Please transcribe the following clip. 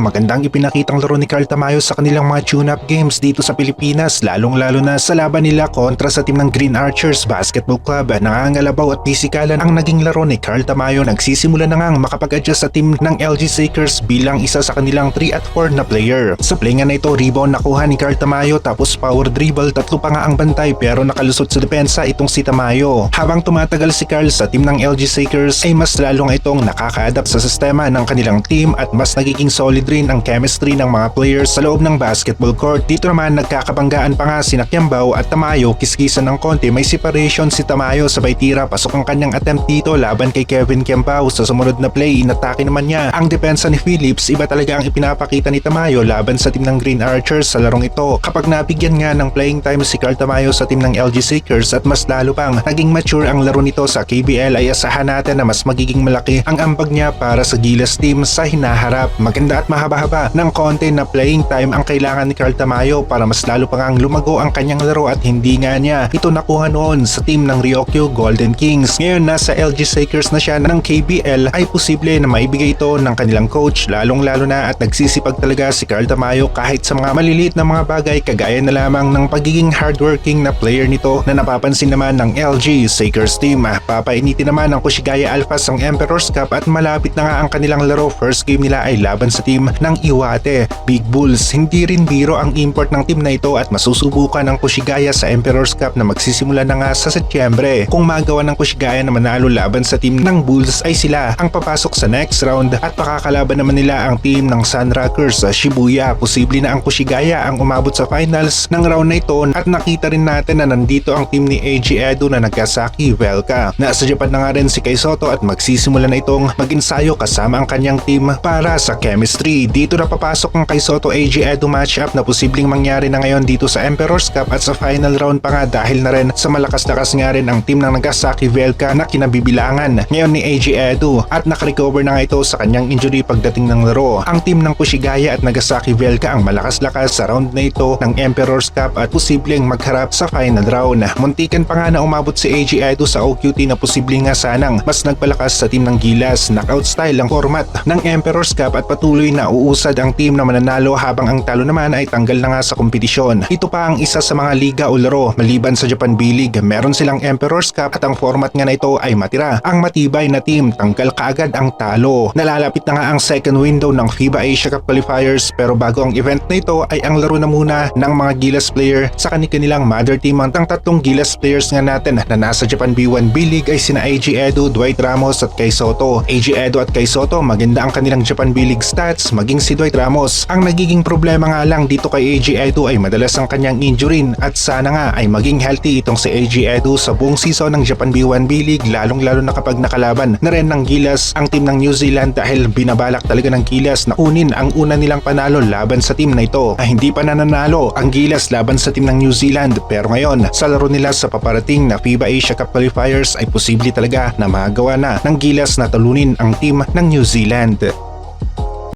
Magandang ipinakitang laro ni Carl Tamayo sa kanilang mga tune-up games dito sa Pilipinas, lalong-lalo na sa laban nila kontra sa team ng Green Archers Basketball Club. Nangangalabaw at pisikalan ang naging laro ni Carl Tamayo. Nagsisimula na ngang makapag-adjust sa team ng LG Shakers bilang isa sa kanilang 3 at 4 na player. Sa play nga na ito, rebound nakuha ni Carl Tamayo tapos power dribble, tatlo pa nga ang bantay pero nakalusot sa depensa itong si Tamayo. Habang tumatagal si Carl sa team ng LG Shakers ay mas lalo nga itong nakaka-adapt sa sistema ng kanilang team at mas nagiging solid rin ang chemistry ng mga players sa loob ng basketball court. Dito naman nagkakabanggaan pa nga sina Kiambao at Tamayo, kiskisan ng konti, may separation si Tamayo sabay tira, pasok ang kanyang attempt dito laban kay Kevin Kiambao. Sa sumunod na play, inatake naman niya ang depensa ni Phillips. Iba talaga ang ipinapakita ni Tamayo laban sa team ng Green Archers sa larong ito. Kapag nabigyan nga ng playing time si Carl Tamayo sa team ng LG Shakers at mas lalo pang naging mature ang laro nito sa KBL, ay asahan natin na mas magiging malaki ang ambag niya para sa Gilas team sa hinaharap. Maganda at mahaba-haba ng konti na playing time ang kailangan ni Carl Tamayo para mas lalo pa ngang lumago ang kanyang laro at hindi nga niya ito nakuha noon sa team ng Ryokyu Golden Kings. Ngayon nasa LG Shakers na siya ng KBL ay posible na maibigay ito ng kanilang coach, lalong-lalo na at nagsisipag talaga si Carl Tamayo kahit sa mga maliliit na mga bagay, kagaya na lamang ng pagiging hardworking na player nito na napapansin naman ng LG Shakers team. Papainitin naman ng Kushigaya Alphas ang Emperor's Cup at malapit na nga ang kanilang laro. First game nila ay laban sa team ng Iwate Big Bulls. Hindi rin biro ang import ng team na ito at masusubukan ng Kushigaya sa Emperor's Cup na magsisimula na nga sa Setyembre. Kung magawa ng Kushigaya na manalo laban sa team ng Bulls ay sila ang papasok sa next round at pakakalaban naman nila ang team ng Sunrockers sa Shibuya. Posible na ang Kushigaya ang umabot sa finals ng round na ito at nakita rin natin na nandito ang team ni Eiji Edo na Nagasaki Velka. Nasa Japan na nga rin si Kai Sotto at magsisimula na itong mag-ensayo kasama ang kanyang team para sa chemistry. Dito na papasok ang Kai Sotto Eiji Edo matchup na posibleng mangyari na ngayon dito sa Emperor's Cup at sa final round pa nga dahil na rin sa malakas-lakas nga rin ang team ng Nagasaki Velka na kinabibilangan ngayon ni Eiji Edo at nakarecover na nga ito sa kanyang injury pagdating ng laro. Ang team ng Kushigaya at Nagasaki Velka ang malakas-lakas sa round na ito ng Emperor's Cup at posibleng magharap sa final round. Muntikan pa nga na umabot si Eiji Edo sa OQT na posibleng nga sanang mas nagpalakas sa team ng Gilas. Knockout style ang format ng Emperor's Cup at patuloy na uusad ang team na mananalo habang ang talo naman ay tanggal na nga sa kompetisyon. Ito pa ang isa sa mga liga o laro maliban sa Japan B-League. Meron silang Emperor's Cup at ang format nga na ito ay matira ang matibay na team, tanggal kaagad ang talo. Nalalapit na nga ang second window ng FIBA Asia Cup qualifiers pero bago ang event na ito ay ang laro na muna ng mga Gilas player sa kanilang mother team. Ang tatlong Gilas players nga natin na nasa Japan B1 B-League ay sina Eiji Edo, Dwight Ramos at Kai Sotto. Eiji Edo at Kai Sotto maganda ang kanilang Japan B-League stats, maging si Dwight Ramos. Ang nagiging problema nga lang dito kay Eiji Edo ay madalas ang kanyang injury at sana nga ay maging healthy itong si Eiji Edo sa buong season ng Japan B1 B-League, lalong-lalo na kapag nakalaban na rin ng Gilas ang team ng New Zealand dahil binabalak talaga ng Gilas na kunin ang una nilang panalo laban sa team na ito. Hindi pa nananalo ang Gilas laban sa team ng New Zealand pero ngayon sa laro nila sa paparating na FIBA Asia Cup qualifiers ay posible talaga na magawa na ng Gilas na talunin ang team ng New Zealand.